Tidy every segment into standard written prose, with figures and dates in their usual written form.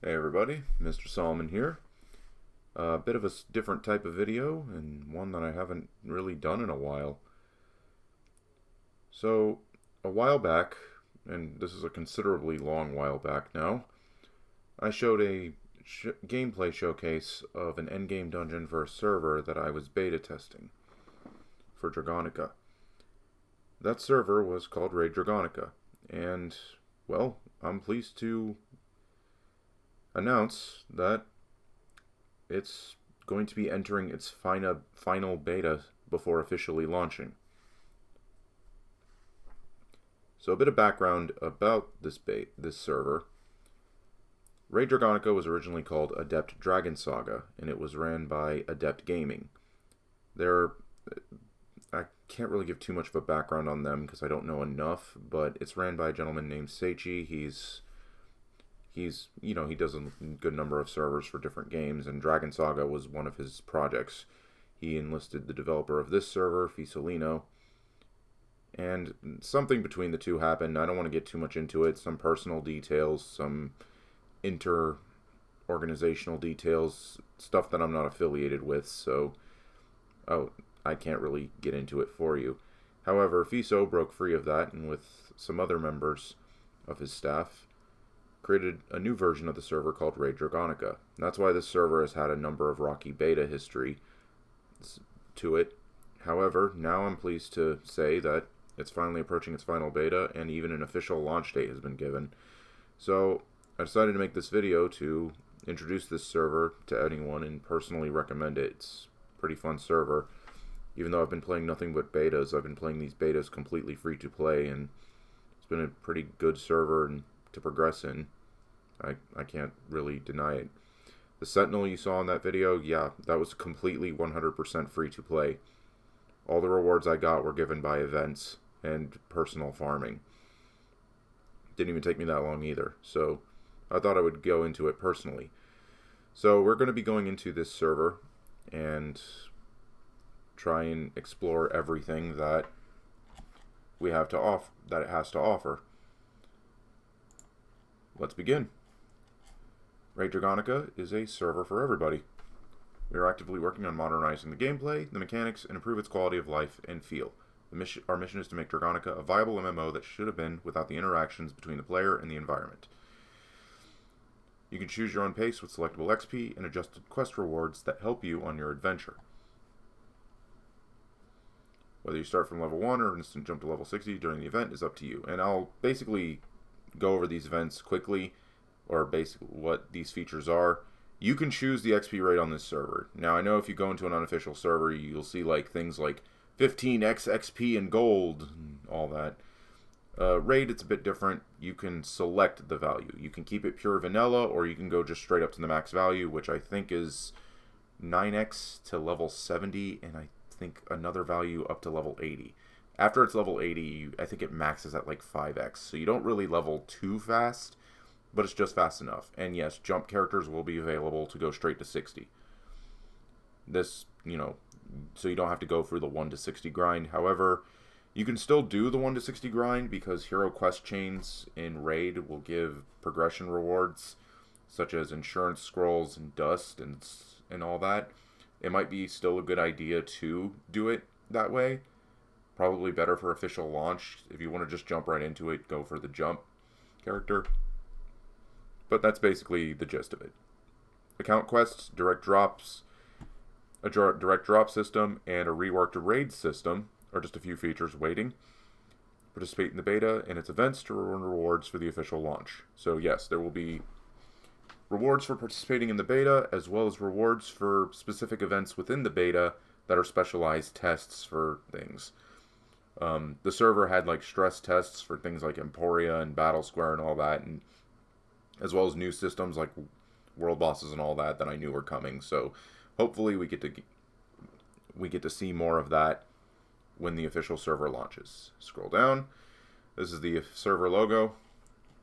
Hey everybody, Mr. Solomon here. A bit of a different type of video, and one that I haven't really done in a while. So, a while back, and this is a considerably long while back now, I showed a gameplay showcase of an endgame dungeon for a server that I was beta testing for Dragonica. That server was called Dragonica, and, well, I'm pleased to announce that it's going to be entering its final beta before officially launching. So a bit of background about this server. Dragonica was originally called Adept Dragon Saga, and it was ran by Adept Gaming. They're I can't really give too much of a background on them because I don't know enough, but it's ran by a gentleman named Seichi. He does a good number of servers for different games, and Dragon Saga was one of his projects. He enlisted the developer of this server, Fisolino, and something between the two happened. I don't want to get too much into it. Some personal details, some inter organizational details, stuff that I'm not affiliated with, so I can't really get into it for you. However, Fiso broke free of that and with some other members of his staff created a new version of the server called Dragonica. That's why this server has had a number of rocky beta history to it. However, now I'm pleased to say that it's finally approaching its final beta, and even an official launch date has been given. So I decided to make this video to introduce this server to anyone and personally recommend it. It's a pretty fun server. Even though I've been playing nothing but betas, I've been playing these betas completely free to play, and it's been a pretty good server to progress in. I can't really deny it. The Sentinel you saw in that video, yeah, that was completely 100% free to play. All the rewards I got were given by events and personal farming. Didn't even take me that long either, so I thought I would go into it personally. So we're going to be going into this server and try and explore everything that we have to offer, that it has to offer. Let's begin. Dragonica is a server for everybody. We are actively working on modernizing the gameplay, the mechanics, and improve its quality of life and feel. Our mission is to make Dragonica a viable MMO that should have been without the interactions between the player and the environment. You can choose your own pace with selectable XP and adjusted quest rewards that help you on your adventure. Whether you start from level 1 or instant jump to level 60 during the event is up to you. And I'll basically go over these events quickly, or basically what these features are. You can choose the XP rate on this server. Now, I know if you go into an unofficial server, you'll see things like 15x XP and gold, and all that. Raid, it's a bit different. You can select the value. You can keep it pure vanilla, or you can go just straight up to the max value, which I think is 9x to level 70, and I think another value up to level 80. After it's level 80, I think it maxes at like 5x, so you don't really level too fast, but it's just fast enough. And yes, jump characters will be available to go straight to 60. This, so you don't have to go through the 1 to 60 grind. However, you can still do the 1 to 60 grind because hero quest chains in Raid will give progression rewards, such as insurance scrolls and dust and all that. It might be still a good idea to do it that way. Probably better for official launch. If you want to just jump right into it, go for the jump character. But that's basically the gist of it. Account quests, direct drops, a direct drop system, and a reworked raid system are just a few features waiting. Participate in the beta and its events to earn rewards for the official launch. So yes, there will be rewards for participating in the beta, as well as rewards for specific events within the beta that are specialized tests for things. The server had stress tests for things like Emporia and Battle Square and all that, and as well as new systems like world bosses and all that I knew were coming. So hopefully we get to see more of that when the official server launches. Scroll down. This is the server logo.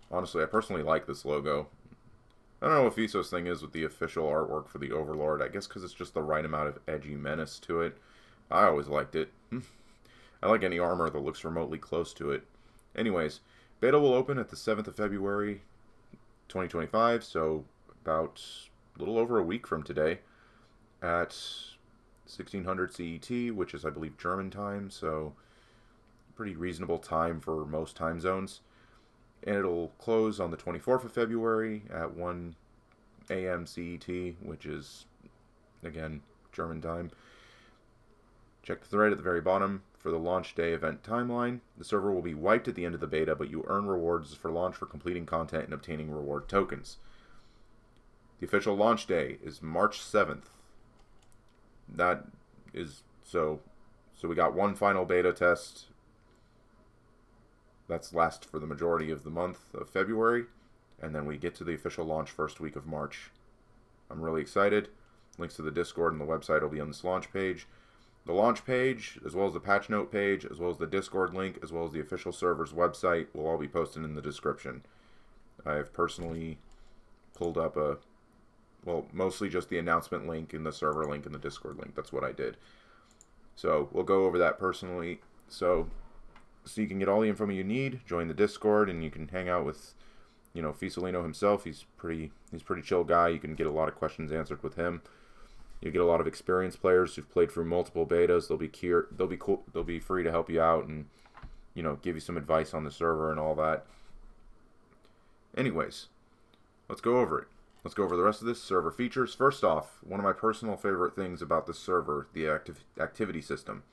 Honestly, I personally like this logo. I don't know what Fiso's thing is with the official artwork for the Overlord. I guess because it's just the right amount of edgy menace to it. I always liked it. I like any armor that looks remotely close to it. Anyways, beta will open at the 7th of February 2025, so about a little over a week from today at 1600 CET, which is, I believe, German time, so pretty reasonable time for most time zones. And it'll close on the 24th of February at 1 a.m. CET, which is, again, German time. Check the thread at the very bottom for the launch day event timeline. The server will be wiped at the end of the beta, but you earn rewards for launch for completing content and obtaining reward tokens. The official launch day is March 7th. That is so we got one final beta test. That's last for the majority of the month of February, and then we get to the official launch first week of March. I'm really excited. Links to the Discord and the website will be on this launch page. The launch page, as well as the patch note page, as well as the Discord link, as well as the official server's website will all be posted in the description. I've personally pulled up mostly just the announcement link and the server link and the Discord link. That's what I did. So we'll go over that personally. So you can get all the info you need, join the Discord, and you can hang out with, Fisolino himself. He's pretty chill guy. You can get a lot of questions answered with him. You get a lot of experienced players who've played through multiple betas. They'll be free to help you out and, give you some advice on the server and all that. Anyways, let's go over it. Let's go over the rest of this server features. First off, one of my personal favorite things about this server, the activity system.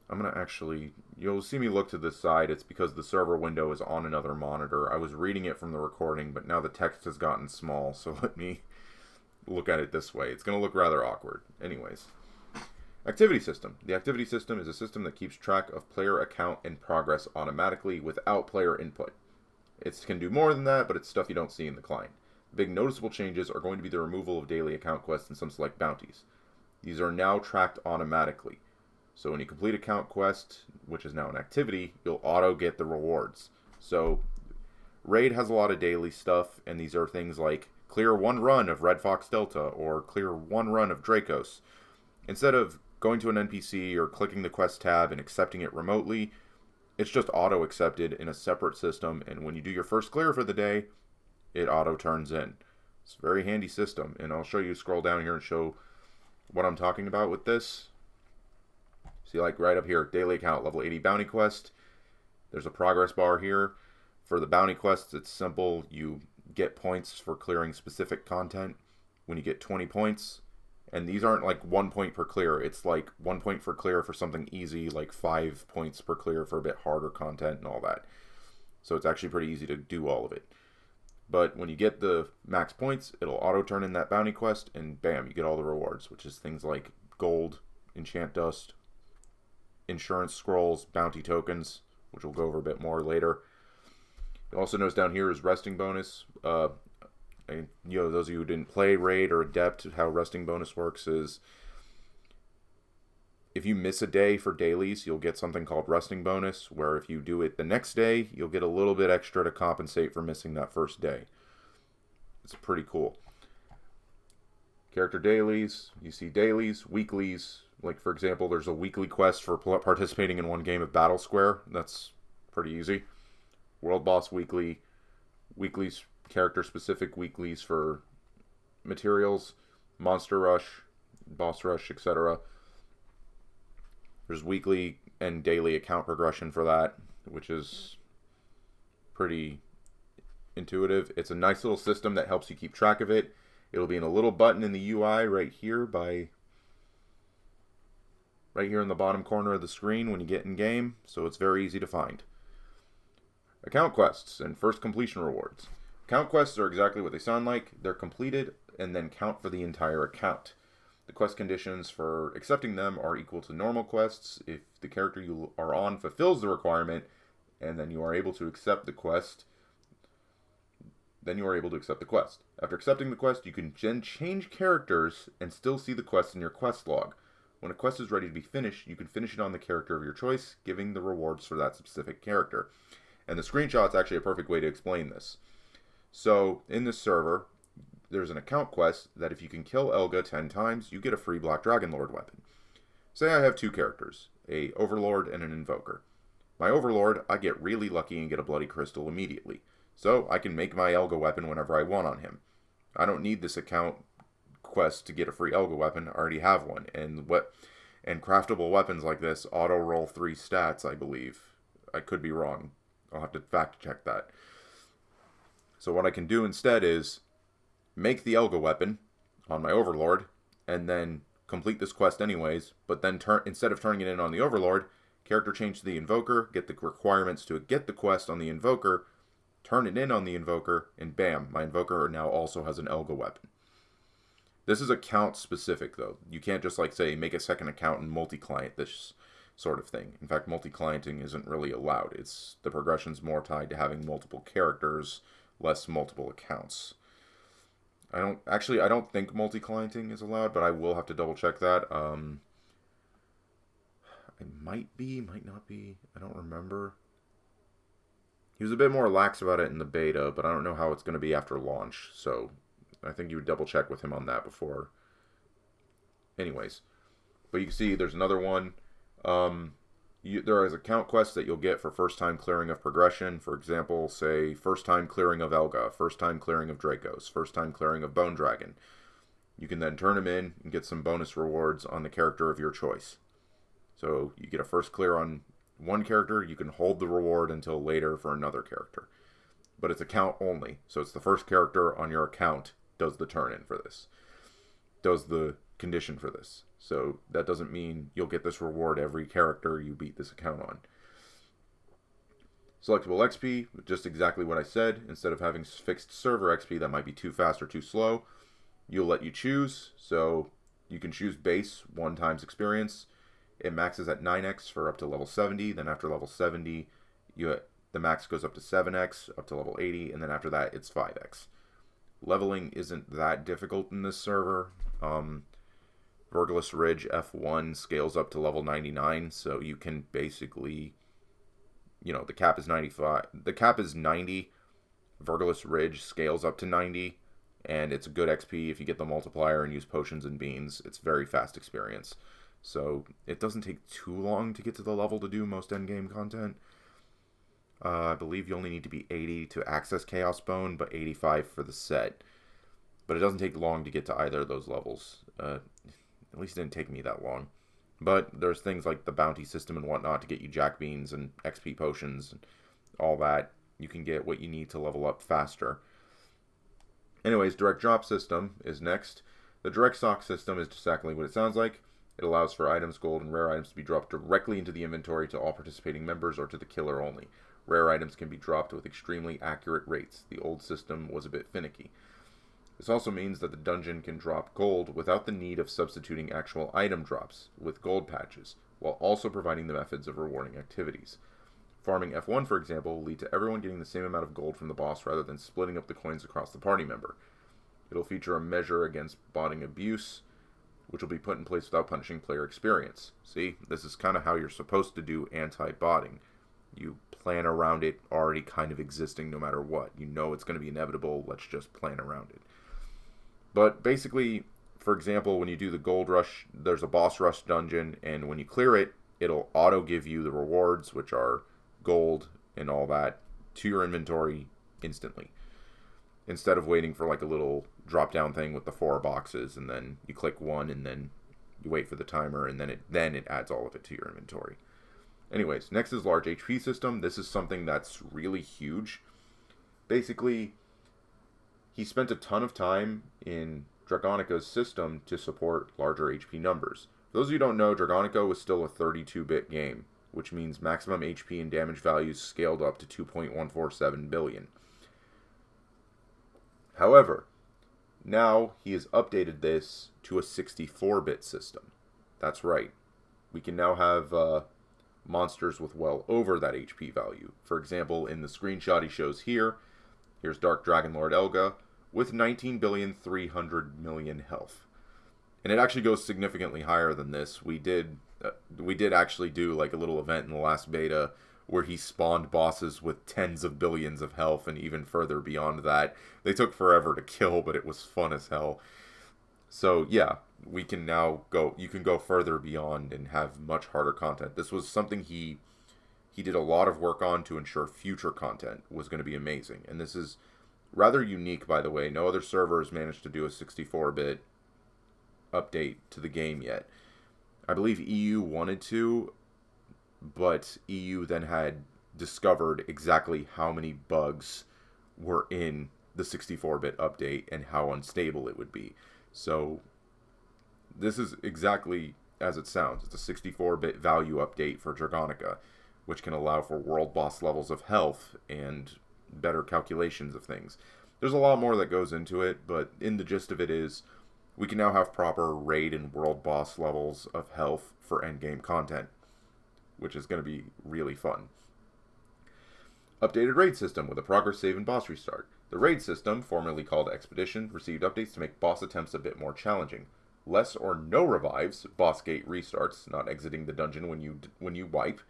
I'm going to actually, you'll see me look to the side. It's because the server window is on another monitor. I was reading it from the recording, but now the text has gotten small, so let me look at it this way. It's going to look rather awkward. Anyways, activity system. The activity system is a system that keeps track of player account and progress automatically without player input. It can do more than that, but it's stuff you don't see in the client. The big noticeable changes are going to be the removal of daily account quests and some select bounties. These are now tracked automatically. So when you complete account quest, which is now an activity, you'll auto get the rewards. So Raid has a lot of daily stuff, and these are things like clear one run of Red Fox Delta or clear one run of Dracos. Instead of going to an NPC or clicking the quest tab and accepting it remotely, it's just auto accepted in a separate system, and when you do your first clear for the day, it auto turns in. It's a very handy system, and I'll show you, scroll down here and show what I'm talking about with this. See, like right up here, daily account, level 80 bounty quest. There's a progress bar here. For the bounty quests, it's simple. You get points for clearing specific content. When you get 20 points, and these aren't like 1 point per clear. It's like 1 point for clear for something easy, like 5 points per clear for a bit harder content and all that. So it's actually pretty easy to do all of it. But when you get the max points, it'll auto turn in that bounty quest, and bam, you get all the rewards, which is things like gold, enchant dust, insurance scrolls, bounty tokens, which we'll go over a bit more later. You'll also notice down here is resting bonus. Those of you who didn't play Raid or Adept, how resting bonus works is if you miss a day for dailies, you'll get something called resting bonus, where if you do it the next day, you'll get a little bit extra to compensate for missing that first day. It's pretty cool. Character dailies, you see dailies, weeklies. Like, for example, there's a weekly quest for participating in one game of Battle Square. That's pretty easy. World Boss weekly, weeklies, character-specific weeklies for materials, Monster Rush, Boss Rush, etc. There's weekly and daily account progression for that, which is pretty intuitive. It's a nice little system that helps you keep track of it. It'll be in a little button in the UI right here in the bottom corner of the screen when you get in game, so it's very easy to find. Account quests and first completion rewards. Account quests are exactly what they sound like. They're completed and then count for the entire account. The quest conditions for accepting them are equal to normal quests if the character you are on fulfills the requirement, and then you are able to accept the quest. After accepting the quest, you can then change characters and still see the quest in your quest log. When a quest is ready to be finished, you can finish it on the character of your choice, giving the rewards for that specific character. And the screenshot's actually a perfect way to explain this. So, in this server, there's an account quest that if you can kill Elga 10 times, you get a free Black Dragon Lord weapon. Say I have two characters, a Overlord and an Invoker. My Overlord, I get really lucky and get a Bloody Crystal immediately. So, I can make my Elga weapon whenever I want on him. I don't need this account quest to get a free Elga weapon. I already have one. And craftable weapons like this auto roll 3 stats, I believe. I could be wrong. I'll have to fact check that. So what I can do instead is make the Elga weapon on my Overlord, and then complete this quest anyways, but then instead of turning it in on the Overlord, character change to the Invoker, get the requirements to get the quest on the Invoker, turn it in on the Invoker, and bam, my Invoker now also has an Elga weapon. This is account specific though. You can't just like say make a second account and multi-client this sort of thing. In fact, multi-clienting isn't really allowed. The progression's more tied to having multiple characters, less multiple accounts. I don't think multi-clienting is allowed, but I will have to double check that. It might be, might not be. I don't remember. He was a bit more lax about it in the beta, but I don't know how it's going to be after launch. So I think you would double check with him on that before. Anyways, but you can see there's another one. There is account quests that you'll get for first time clearing of progression. For example, say first time clearing of Elga, first time clearing of Dracos, first time clearing of Bone Dragon. You can then turn them in and get some bonus rewards on the character of your choice. So you get a first clear on one character, you can hold the reward until later for another character. But it's account only, so it's the first character on your account does the turn in for this. Does the condition for this. So that doesn't mean you'll get this reward every character you beat this account on. Selectable XP, just exactly what I said. Instead of having fixed server XP that might be too fast or too slow, you'll let you choose. So you can choose base 1 times experience. It maxes at 9x for up to level 70. Then after level 70, the max goes up to 7x, up to level 80, and then after that, it's 5x. Leveling isn't that difficult in this server. Verglis Ridge F1 scales up to level 99, so you can basically, the cap is 95. The cap is 90. Verglis Ridge scales up to 90, and it's a good XP if you get the multiplier and use potions and beans. It's very fast experience. So it doesn't take too long to get to the level to do most endgame content. I believe you only need to be 80 to access Chaos Bone, but 85 for the set. But it doesn't take long to get to either of those levels. At least it didn't take me that long. But there's things like the bounty system and whatnot to get you Jack Beans and XP potions and all that. You can get what you need to level up faster. Anyways, direct drop system is next. The direct stock system is exactly what it sounds like. It allows for items, gold, and rare items to be dropped directly into the inventory to all participating members or to the killer only. Rare items can be dropped with extremely accurate rates. The old system was a bit finicky. This also means that the dungeon can drop gold without the need of substituting actual item drops with gold patches, while also providing the methods of rewarding activities. Farming F1, for example, will lead to everyone getting the same amount of gold from the boss rather than splitting up the coins across the party member. It'll feature a measure against botting abuse, which will be put in place without punishing player experience. See, this is kind of how you're supposed to do anti-botting. You plan around it already kind of existing no matter what. You know it's going to be inevitable, let's just plan around it. But basically, for example, when you do the gold rush, there's a boss rush dungeon, and when you clear it, it'll auto give you the rewards, which are gold and all that, to your inventory instantly. Instead of waiting for like a little drop down thing with the 4 boxes, and then you click one and then you wait for the timer, and then it adds all of it to your inventory. Anyways, next is large HP system. This is something that's really huge. Basically, he spent a ton of time in Dragonica's system to support larger HP numbers. For those of you who don't know, Dragonica was still a 32-bit game, which means maximum HP and damage values scaled up to 2.147 billion. However, now he has updated this to a 64-bit system. That's right. We can now have monsters with well over that HP value. For example, in the screenshot he shows here, here's Dark Dragon Lord Elga with 19,300,000,000 health. And it actually goes significantly higher than this. We did actually do like a little event in the last beta where he spawned bosses with tens of billions of health and even further beyond that. They took forever to kill, but it was fun as hell. So yeah, we can now you can go further beyond and have much harder content. This was something he did a lot of work on to ensure future content was going to be amazing. And this is Rather unique, by the way. No other server has managed to do a 64-bit update to the game yet. I believe EU wanted to, but EU then had discovered exactly how many bugs were in the 64-bit update and how unstable it would be. So this is exactly as it sounds. It's a 64-bit value update for Dragonica, which can allow for world boss levels of health and better calculations of things. There's a lot more that goes into it, but in the gist of it is, we can now have proper raid and world boss levels of health for endgame content, which is going to be really fun. Updated raid system with a progress save and boss restart. The raid system, formerly called Expedition, received updates to make boss attempts a bit more challenging. Less or no revives, boss gate restarts, not exiting the dungeon when you wipe,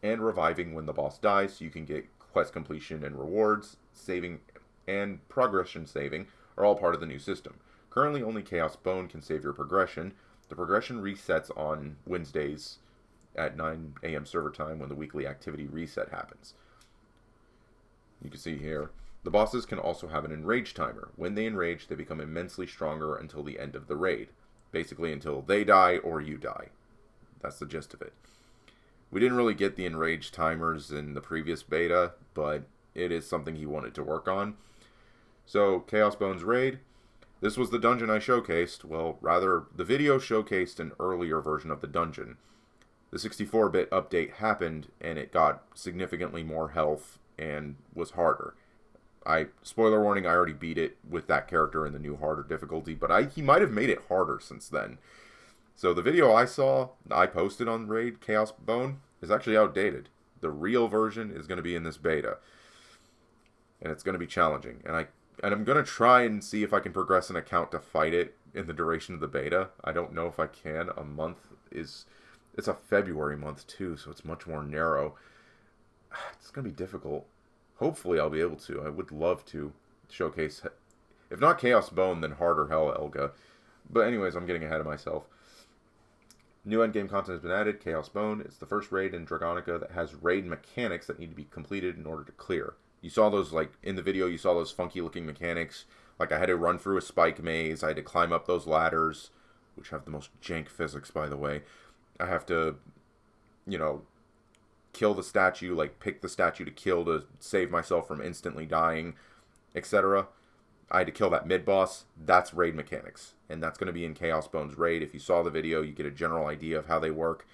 and reviving when the boss dies, so you can get quest completion and rewards, saving, and progression saving are all part of the new system. Currently, only Chaos Bone can save your progression. The progression resets on Wednesdays at 9 a.m. server time when the weekly activity reset happens. You can see here, the bosses can also have an enrage timer. When they enrage, they become immensely stronger until the end of the raid. Basically until they die or you die. That's the gist of it. We didn't really get the enrage timers in the previous beta, but it is something he wanted to work on. So, Chaos Bone's raid. This was the dungeon I showcased. Well, rather, the video showcased an earlier version of the dungeon. The 64-bit update happened, and it got significantly more health and was harder. Spoiler warning, I already beat it with that character in the new harder difficulty, but he might have made it harder since then. So the video I posted on Raid Chaos Bone is actually outdated. The real version is going to be in this beta. And it's going to be challenging. And I'm going to try and see if I can progress an account to fight it in the duration of the beta. I don't know if I can. A month it's a February month too, so it's much more narrow. It's going to be difficult. Hopefully I'll be able to. I would love to showcase, if not Chaos Bone, then Harder Hell Elga. But anyways, I'm getting ahead of myself. New endgame content has been added, Chaos Bone. It's the first raid in Dragonica that has raid mechanics that need to be completed in order to clear. You saw those, like, in the video, you saw those funky looking mechanics. Like, I had to run through a spike maze, I had to climb up those ladders, which have the most jank physics, by the way. I have to, kill the statue, like, pick the statue to kill to save myself from instantly dying, etc. I had to kill that mid-boss. That's raid mechanics. And that's going to be in Chaos Bone's raid. If you saw the video, you get a general idea of how they work.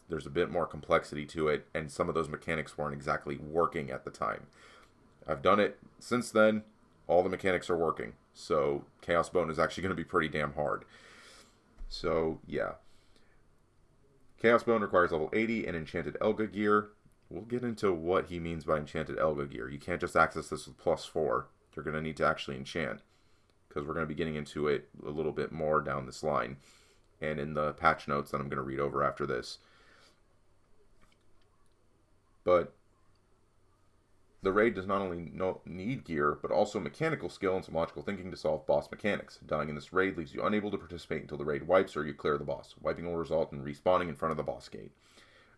There's a bit more complexity to it, and some of those mechanics weren't exactly working at the time. I've done it since then. All the mechanics are working. So Chaos Bone is actually going to be pretty damn hard. So, yeah. Chaos Bone requires level 80 and Enchanted Elga gear. We'll get into what he means by Enchanted Elga gear. You can't just access this with +4. You're going to need to actually enchant, because we're going to be getting into it a little bit more down this line, and in the patch notes that I'm going to read over after this. But the raid does not only need gear, but also mechanical skill and some logical thinking to solve boss mechanics. Dying in this raid leaves you unable to participate until the raid wipes or you clear the boss. Wiping will result in respawning in front of the boss gate.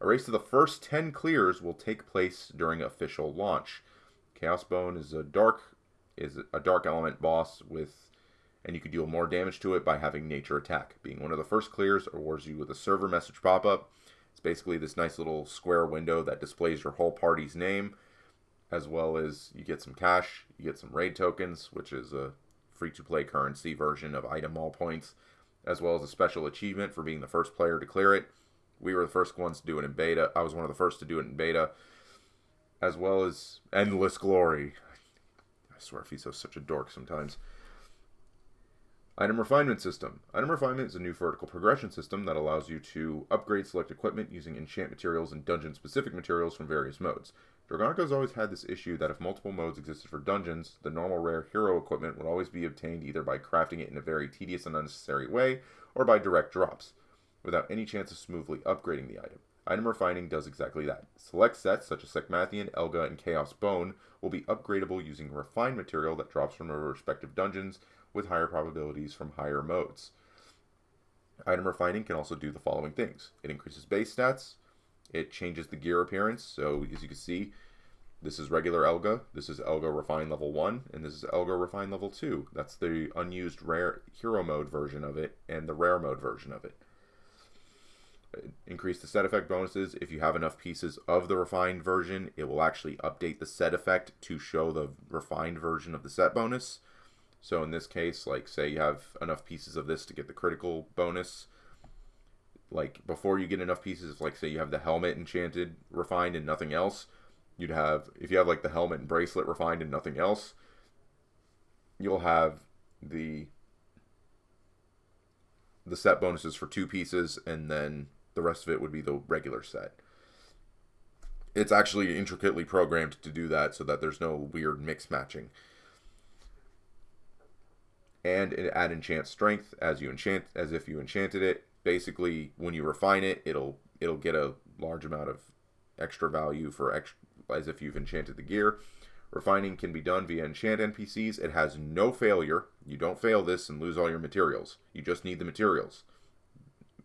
A race to the first 10 clears will take place during official launch. Chaos Bone is a dark element boss and you can deal more damage to it by having nature attack. Being one of the first clears awards you with a server message pop-up. It's basically this nice little square window that displays your whole party's name, as well as you get some cash, you get some raid tokens, which is a free-to-play currency version of item mall points, as well as a special achievement for being the first player to clear it. We were the first ones to do it in beta. I was one of the first to do it in beta, as well as Endless Glory. I swear Fiso's such a dork sometimes. Item Refinement System. Item Refinement is a new vertical progression system that allows you to upgrade select equipment using enchant materials and dungeon-specific materials from various modes. Dragonica has always had this issue that if multiple modes existed for dungeons, the normal rare hero equipment would always be obtained either by crafting it in a very tedious and unnecessary way, or by direct drops, without any chance of smoothly upgrading the item. Item Refining does exactly that. Select sets, such as Sekmathian, Elga, and Chaos Bone, will be upgradable using refined material that drops from their respective dungeons, with higher probabilities from higher modes. Item Refining can also do the following things. It increases base stats. It changes the gear appearance. So, as you can see, This is regular Elga, this is Elga Refine level 1, and this is Elga Refine level 2. That's the unused rare hero mode version of it and the rare mode version of it. Increase the set effect bonuses. If you have enough pieces of the refined version, it will actually update the set effect to show the refined version of the set bonus. So in this case, like say you have enough pieces of this to get the critical bonus, like before you get enough pieces, like say you have the helmet enchanted refined and nothing else, you'd have, if you have like the helmet and bracelet refined and nothing else, you'll have the set bonuses for 2 pieces, and then the rest of it would be the regular set. It's actually intricately programmed to do that so that there's no weird mix matching. And add enchant strength as if you enchanted it. Basically, when you refine it, it'll get a large amount of extra value as if you've enchanted the gear. Refining can be done via enchant NPCs. It has no failure. You don't fail this and lose all your materials. You just need the materials.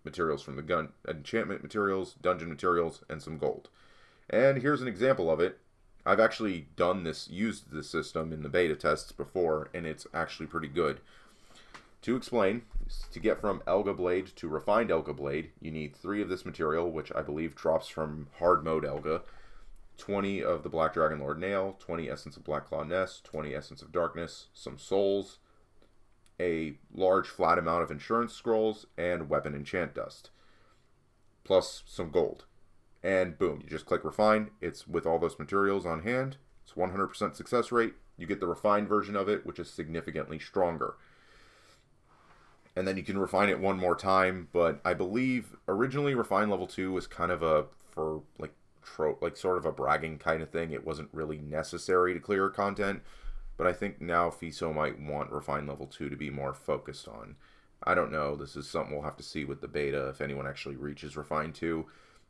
Materials from the gun, enchantment materials, dungeon materials, and some gold. And here's an example of it. I've actually used this system in the beta tests before, and it's actually pretty good. To explain, to get from Elga Blade to Refined Elga Blade, you need 3 of this material, which I believe drops from hard mode Elga, 20 of the Black Dragon Lord Nail, 20 Essence of Black Claw Nest, 20 Essence of Darkness, some souls, a large flat amount of insurance scrolls, and weapon enchant dust, plus some gold. And boom, you just click refine. It's with all those materials on hand. It's 100% success rate. You get the refined version of it, which is significantly stronger. And then you can refine it one more time, but I believe originally refine level 2 was kind of sort of a bragging kind of thing. It wasn't really necessary to clear content, but I think now FISO might want refine level 2 to be more focused on. I don't know. This is something we'll have to see with the beta if anyone actually reaches refine 2.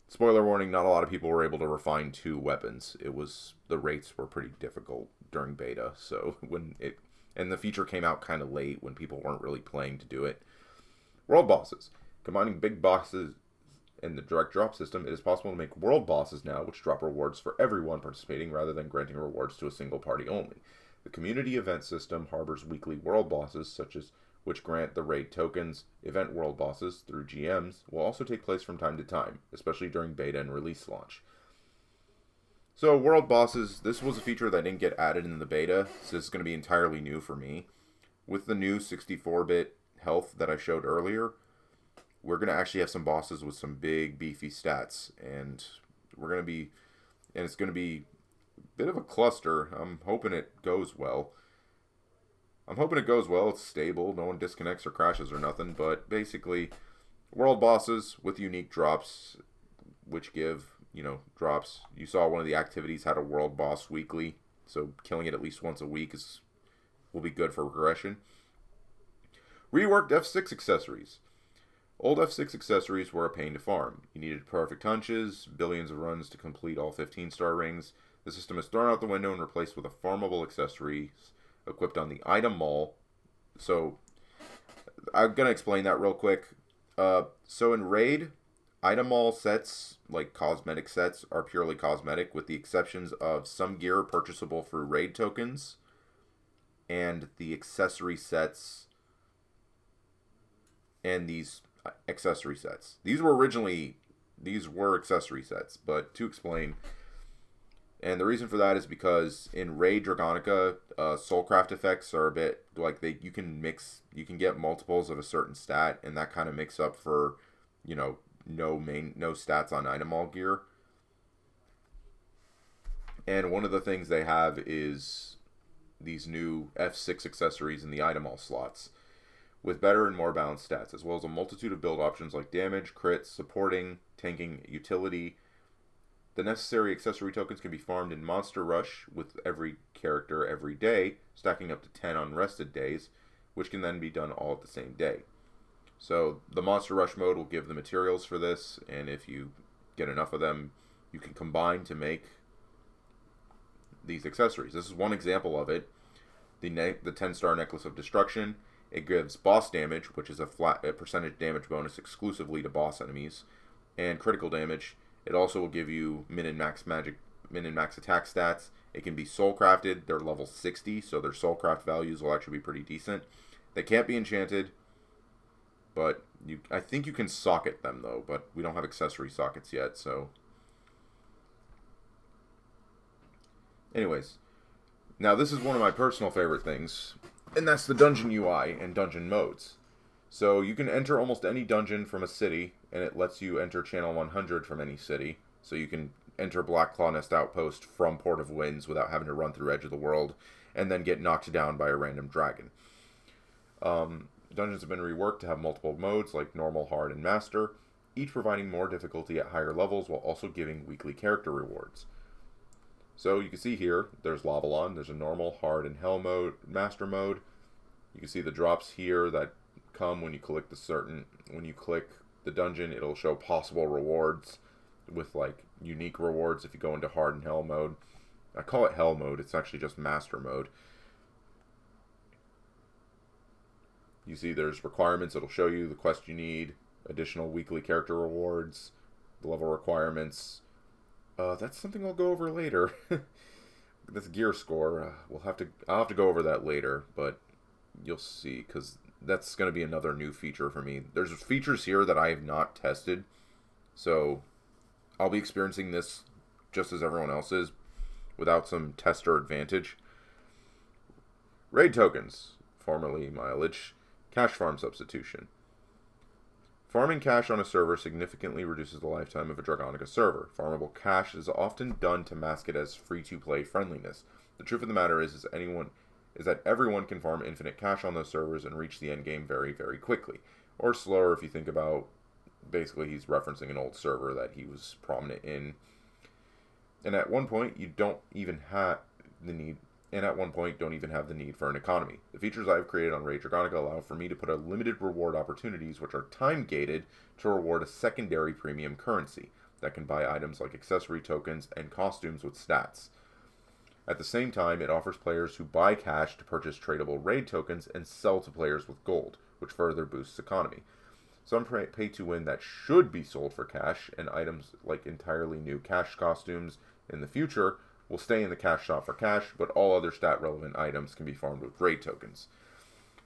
Spoiler warning, not a lot of people were able to refine 2 weapons. The rates were pretty difficult during beta, so and the feature came out kind of late when people weren't really playing to do it. World bosses. Combining big bosses and the direct drop system, it is possible to make world bosses now, which drop rewards for everyone participating rather than granting rewards to a single party only. The community event system harbors weekly world bosses, which grant the raid tokens. Event world bosses through GMs will also take place from time to time, especially during beta and release launch. So world bosses, this was a feature that didn't get added in the beta, so this is going to be entirely new for me. With the new 64-bit health that I showed earlier, we're going to actually have some bosses with some big beefy stats, and it's going to be a bit of a cluster. I'm hoping it goes well. It's stable, no one disconnects or crashes or nothing, but basically world bosses with unique drops, which give drops. You saw one of the activities had a world boss weekly, so killing it at least once a week will be good for regression. Reworked F6 accessories. Old F6 accessories were a pain to farm. You needed perfect hunches, billions of runs to complete all 15-star rings. The system is thrown out the window and replaced with a farmable accessories equipped on the item mall. So I'm going to explain that real quick. So in Raid, item mall sets, like cosmetic sets, are purely cosmetic, with the exceptions of some gear purchasable through raid tokens and the accessory sets and these accessory sets. These were accessory sets, but to explain, and the reason for that is because in Raid Dragonica, Soulcraft effects are a bit like you can get multiples of a certain stat, and that kind of makes up for, no stats on item all gear. And one of the things they have is these new F6 accessories in the item all slots with better and more balanced stats, as well as a multitude of build options like damage, crits, supporting, tanking, utility. The necessary accessory tokens can be farmed in Monster Rush with every character every day, stacking up to 10 on rested days, which can then be done all at the same day. So the Monster Rush mode will give the materials for this, and if you get enough of them, you can combine to make these accessories. This is one example of it. The 10-star Necklace of Destruction. It gives boss damage, which is a percentage damage bonus exclusively to boss enemies, and critical damage. It also will give you min and max magic min and max attack stats. It can be soul crafted. They're level 60, so their soul craft values will actually be pretty decent. They can't be enchanted, but I think you can socket them though, but we don't have accessory sockets yet, so. Anyways, now this is one of my personal favorite things, and that's the dungeon UI and dungeon modes. So you can enter almost any dungeon from a city, and it lets you enter Channel 100 from any city. So you can enter Black Claw Nest Outpost from Port of Winds without having to run through Edge of the World, and then get knocked down by a random dragon. Dungeons have been reworked to have multiple modes like normal, hard, and master, each providing more difficulty at higher levels while also giving weekly character rewards. So you can see here, there's Lavalon, there's a normal, hard, and hell mode, master mode. You can see the drops here that come when you click the dungeon, it'll show possible rewards with like unique rewards if you go into hard and hell mode. I call it hell mode, it's actually just master mode. You see there's requirements, it'll show you the quest you need, additional weekly character rewards, the level requirements. That's something I'll go over later. This gear score, I'll have to go over that later, but you'll see, because that's going to be another new feature for me. There's features here that I have not tested, so I'll be experiencing this just as everyone else is, without some tester advantage. Raid tokens, formerly mileage. Cash farm substitution. Farming cash on a server significantly reduces the lifetime of a Dragonica server. Farmable cash is often done to mask it as free-to-play friendliness. The truth of the matter is that everyone can farm infinite cash on those servers and reach the endgame very, very quickly. Or slower if you think about, basically he's referencing an old server that he was prominent in. And at one point, don't even have the need for an economy. The features I've created on Raid Dragonica allow for me to put a limited reward opportunities which are time-gated to reward a secondary premium currency that can buy items like accessory tokens and costumes with stats. At the same time, it offers players who buy cash to purchase tradable raid tokens and sell to players with gold, which further boosts economy. Some pay-to-win that should be sold for cash, and items like entirely new cash costumes in the future will stay in the cash shop for cash, but all other stat-relevant items can be farmed with raid tokens.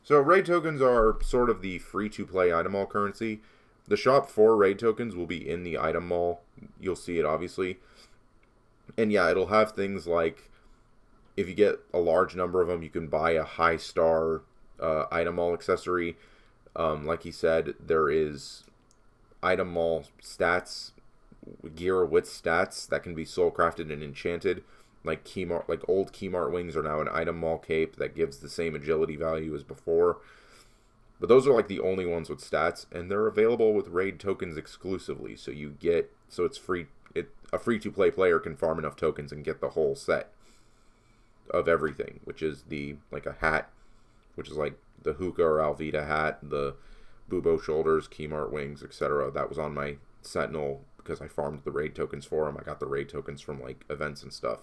So raid tokens are sort of the free-to-play item mall currency. The shop for raid tokens will be in the item mall. You'll see it, obviously. And yeah, it'll have things like, if you get a large number of them, you can buy a high-star item mall accessory. Like he said, there is item mall stats, gear with stats that can be soul crafted and enchanted. Like old Keymart wings are now an item mall cape that gives the same agility value as before. But those are like the only ones with stats, and they're available with raid tokens exclusively. So it's free. A free to play player can farm enough tokens and get the whole set of everything, which is like a hat, which is like the Hookah or Alvita hat, the Bubo shoulders, Keymart wings, etc. That was on my Sentinel because I farmed the raid tokens for him. I got the raid tokens from like events and stuff.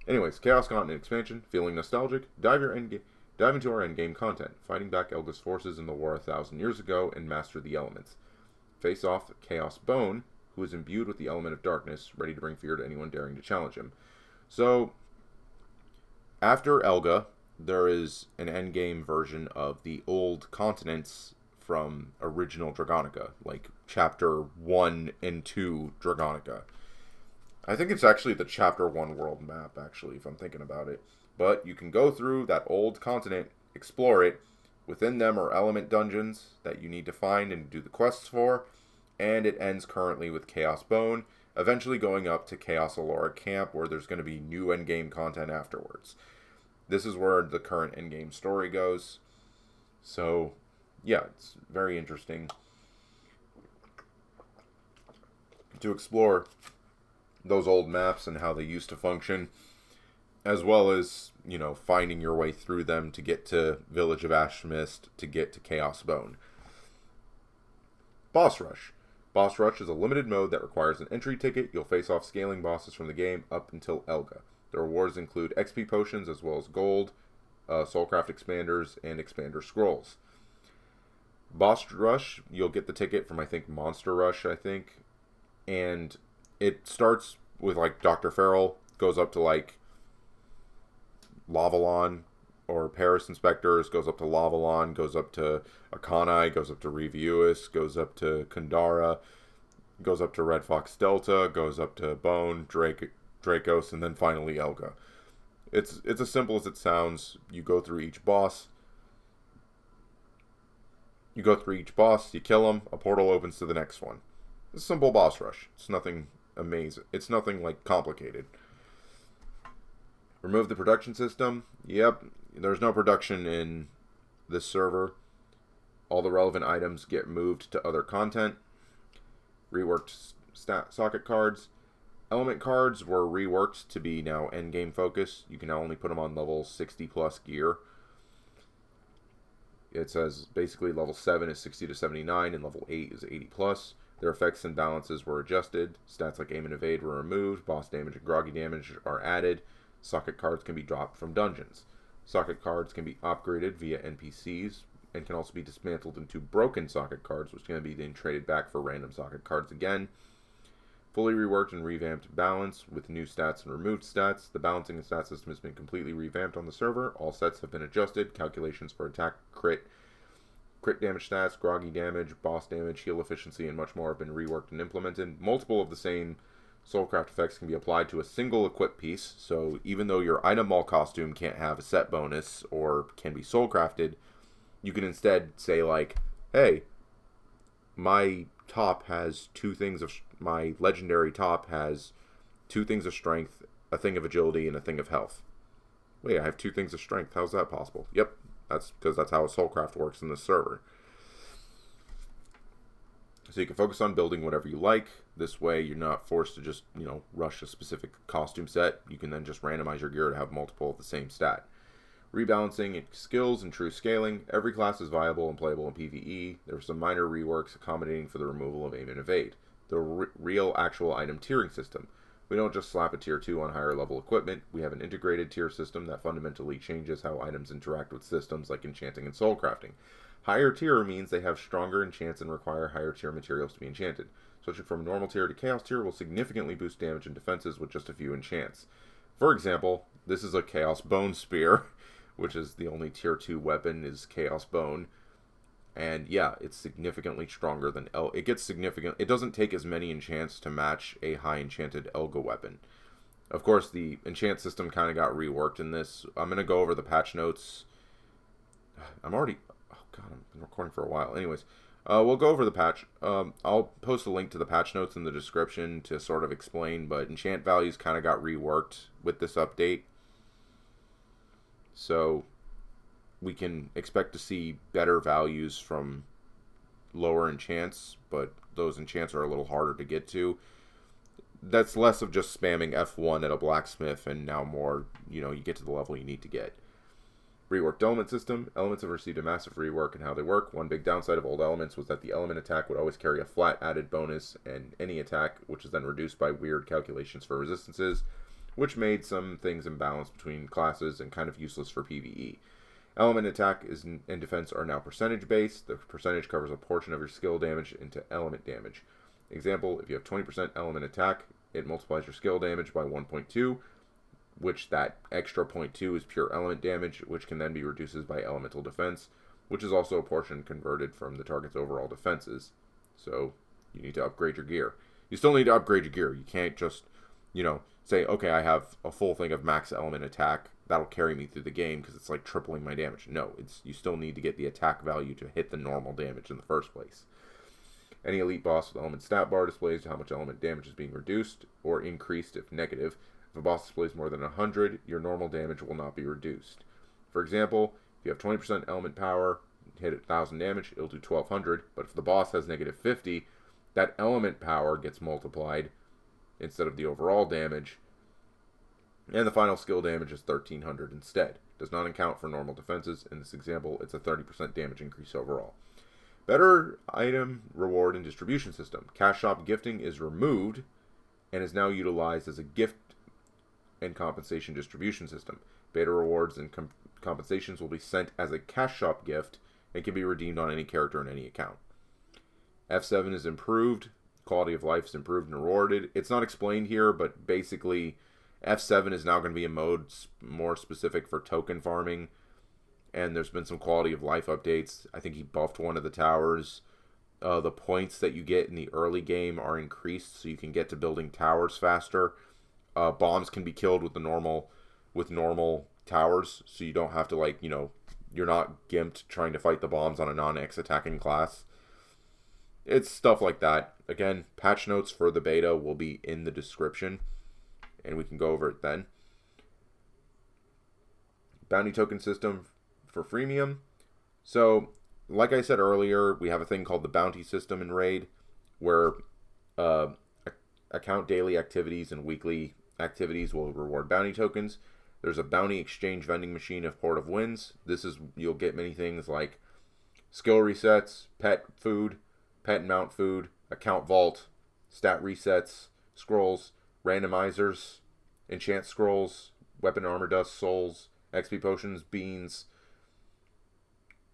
Anyways, Chaos Continent expansion. Feeling nostalgic? Dive into our endgame content. Fighting back Elga's forces in the war 1,000 years ago and master the elements. Face off Chaos Bone, who is imbued with the element of darkness, ready to bring fear to anyone daring to challenge him. So, after Elga, there is an endgame version of the old continents from original Dragonica, like Chapter 1 and 2 Dragonica. I think it's actually the Chapter 1 world map, actually, if I'm thinking about it. But you can go through that old continent, explore it. Within them are element dungeons that you need to find and do the quests for. And it ends currently with Chaos Bone, eventually going up to Chaos Allura Camp, where there's going to be new endgame content afterwards. This is where the current endgame story goes. So, yeah, it's very interesting to explore those old maps and how they used to function, as well as, finding your way through them to get to Village of Ash Mist, to get to Chaos Bone. Boss Rush. Boss Rush is a limited mode that requires an entry ticket. You'll face off scaling bosses from the game up until Elga. The rewards include XP potions as well as gold, Soulcraft expanders, and expander scrolls. Boss Rush, you'll get the ticket from, Monster Rush, and it starts with like Dr. Farrell goes up to like Lavalon, or Paris Inspectors goes up to Lavalon, goes up to Akanai, goes up to Reviewis, goes up to Kandara, goes up to Red Fox Delta, goes up to Bone, Dracos, and then finally Elga. It's as simple as it sounds. You go through each boss. You kill them, a portal opens to the next one. It's a simple boss rush. It's nothing amazing. It's nothing like complicated. Remove the production system. Yep, there's no production in this server. All the relevant items get moved to other content. Reworked socket cards. Element cards were reworked to be now endgame focused. You can now only put them on level 60 plus gear. It says basically level 7 is 60 to 79 and level 8 is 80 plus. Their effects and balances were adjusted. Stats like aim and evade were removed. Boss damage and groggy damage are added. Socket cards can be dropped from dungeons. Socket cards can be upgraded via NPCs and can also be dismantled into broken socket cards, which can be then traded back for random socket cards again. Fully reworked and revamped balance with new stats and removed stats. The balancing and stat system has been completely revamped on the server. All sets have been adjusted. Calculations for attack, crit damage stats, groggy damage, boss damage, heal efficiency, and much more have been reworked and implemented. Multiple of the same Soulcraft effects can be applied to a single equip piece. So even though your item mall costume can't have a set bonus or can be Soulcrafted, you can instead say like, hey, my top has my legendary top has 2 things of strength, a thing of agility, and a thing of health. Wait, I have 2 things of strength. How's that possible? Yep, that's because that's how a Soulcraft works in this server. So you can focus on building whatever you like. This way you're not forced to just, rush a specific costume set. You can then just randomize your gear to have multiple of the same stat. Rebalancing skills and true scaling. Every class is viable and playable in PvE. There were some minor reworks accommodating for the removal of aim and evade. The real actual item tiering system. We don't just slap a tier 2 on higher level equipment. We have an integrated tier system that fundamentally changes how items interact with systems like enchanting and soulcrafting. Higher tier means they have stronger enchants and require higher tier materials to be enchanted. Switching from normal tier to chaos tier will significantly boost damage and defenses with just a few enchants. For example, this is a chaos bone spear, which is the only tier 2 weapon is chaos bone. And yeah, it's significantly stronger than it gets significant. It doesn't take as many enchants to match a high enchanted Elga weapon. Of course, the enchant system kind of got reworked in this. I'm going to go over the patch notes. I'm already... Oh god, I've been recording for a while. Anyways, we'll go over the patch. I'll post a link to the patch notes in the description to sort of explain, but enchant values kind of got reworked with this update. So we can expect to see better values from lower enchants, but those enchants are a little harder to get to. That's less of just spamming F1 at a blacksmith and now more, you get to the level you need to get. Reworked element system. Elements have received a massive rework in how they work. One big downside of old elements was that the element attack would always carry a flat added bonus and any attack, which is then reduced by weird calculations for resistances, which made some things imbalanced between classes and kind of useless for PvE. Element attack and defense are now percentage based. The percentage covers a portion of your skill damage into element damage. Example, if you have 20% element attack, it multiplies your skill damage by 1.2, which that extra 0.2 is pure element damage, which can then be reduced by elemental defense, which is also a portion converted from the target's overall defenses. So you need to upgrade your gear. You still need to upgrade your gear. You can't just, say, okay, I have a full thing of max element attack. That'll carry me through the game because it's like tripling my damage. No, you still need to get the attack value to hit the normal damage in the first place. Any elite boss with element stat bar displays how much element damage is being reduced or increased if negative. If a boss displays more than 100, your normal damage will not be reduced. For example, if you have 20% element power, hit 1,000 damage, it'll do 1,200. But if the boss has negative 50, that element power gets multiplied instead of the overall damage. And the final skill damage is 1,300 instead. Does not account for normal defenses. In this example, it's a 30% damage increase overall. Better item, reward, and distribution system. Cash shop gifting is removed and is now utilized as a gift and compensation distribution system. Beta rewards and compensations will be sent as a cash shop gift and can be redeemed on any character in any account. F7 is improved. quality of life is improved and rewarded. It's not explained here, but basically F7 is now going to be a mode more specific for token farming, and there's been some quality of life updates. I think he buffed one of the towers. The points that you get in the early game are increased, so you can get to building towers faster. Bombs can be killed with normal towers, so you don't have to, like, you're not gimped trying to fight the bombs on a non-X attacking class. It's stuff like that. Again, patch notes for the beta will be in the description, and we can go over it then. Bounty token system for freemium. So, like I said earlier, we have a thing called the bounty system in Raid, where account daily activities and weekly activities will reward bounty tokens. There's a bounty exchange vending machine of Port of Winds. You'll get many things like skill resets, pet food, pet and mount food, account vault, stat resets, scrolls, randomizers, enchant scrolls, weapon armor dust, souls, XP potions, beans,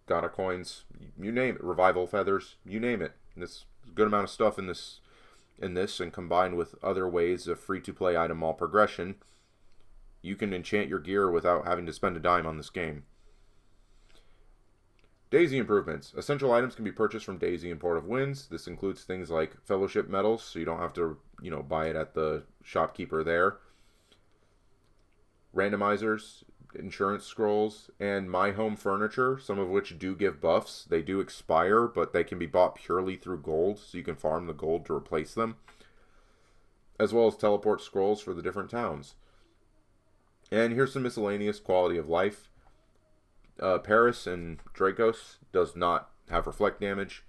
Gata coins, you name it, revival feathers, you name it. This a good amount of stuff in this, and combined with other ways of free-to-play item mall progression, you can enchant your gear without having to spend a dime on this game. Daisy improvements. Essential items can be purchased from Daisy and Port of Winds. This includes things like fellowship medals, so you don't have to, buy it at the shopkeeper there. Randomizers, insurance scrolls, and My Home furniture, some of which do give buffs. They do expire, but they can be bought purely through gold, so you can farm the gold to replace them. As well as teleport scrolls for the different towns. And here's some miscellaneous quality of life. Paris and Dracos does not have reflect damage.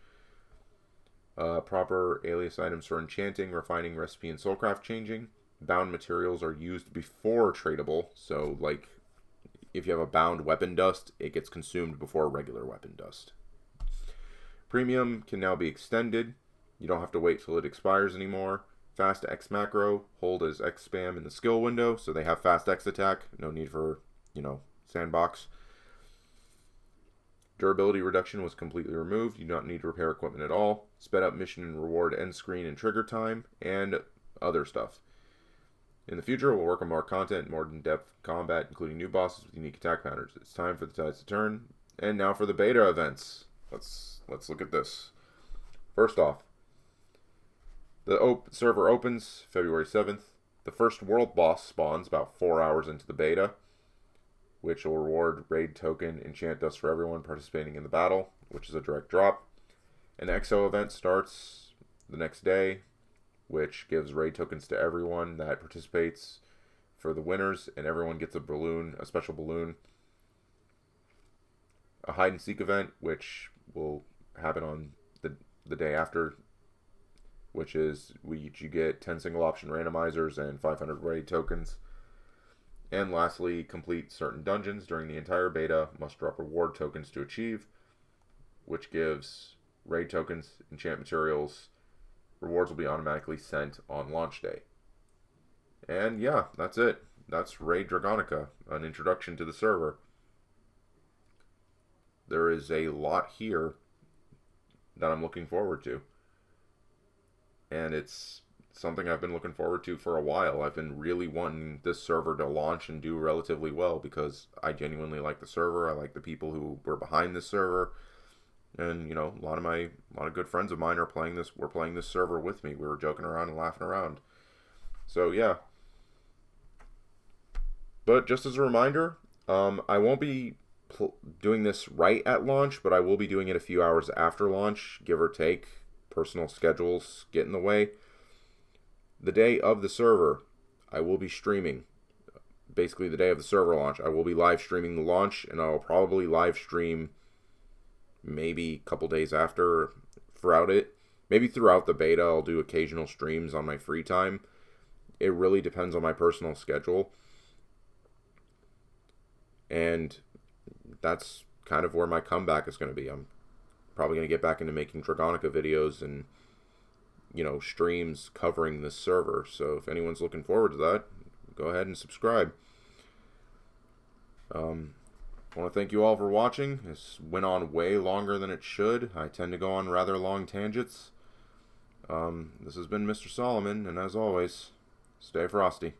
Proper alias items for enchanting, refining, recipe, and soulcraft changing. Bound materials are used before tradable, so like if you have a bound weapon dust, it gets consumed before regular weapon dust. Premium can now be extended. You don't have to wait till it expires anymore. Fast X macro, hold as X spam in the skill window, so they have fast X attack. No need for, sandbox. Durability reduction was completely removed. You do not need to repair equipment at all. Sped up mission and reward end screen and trigger time, and other stuff. In the future, we'll work on more content, more in-depth combat, including new bosses with unique attack patterns. It's time for the tides to turn. And now for the beta events. Let's look at this. First off, the server opens February 7th. The first world boss spawns about 4 hours into the beta, which will reward raid token enchant dust for everyone participating in the battle, which is a direct drop. An EXO event starts the next day, which gives raid tokens to everyone that participates for the winners, and everyone gets a special balloon. A hide and seek event, which will happen on the day after, which is you get 10 single option randomizers and 500 raid tokens. And lastly, complete certain dungeons during the entire beta, must drop reward tokens to achieve, which gives raid tokens, enchant materials. Rewards will be automatically sent on launch day. And yeah, that's it. That's Raid Dragonica, an introduction to the server. There is a lot here that I'm looking forward to. And it's something I've been looking forward to for a while. I've been really wanting this server to launch and do relatively well because I genuinely like the server. I like the people who were behind this server. And, a lot of good friends of mine were playing this server with me. We were joking around and laughing around. So, yeah. But just as a reminder, I won't be doing this right at launch, but I will be doing it a few hours after launch, give or take. Personal schedules get in the way. The day of the server, I will be streaming. Basically, the day of the server launch, I will be live streaming the launch, and I'll probably live stream maybe a couple days after throughout it. Maybe throughout the beta, I'll do occasional streams on my free time. It really depends on my personal schedule. And that's kind of where my comeback is going to be. I'm probably going to get back into making Dragonica videos and, streams covering this server. So if anyone's looking forward to that, go ahead and subscribe. I want to thank you all for watching. This went on way longer than it should. I tend to go on rather long tangents. This has been Mr. Solomon, and as always, stay frosty.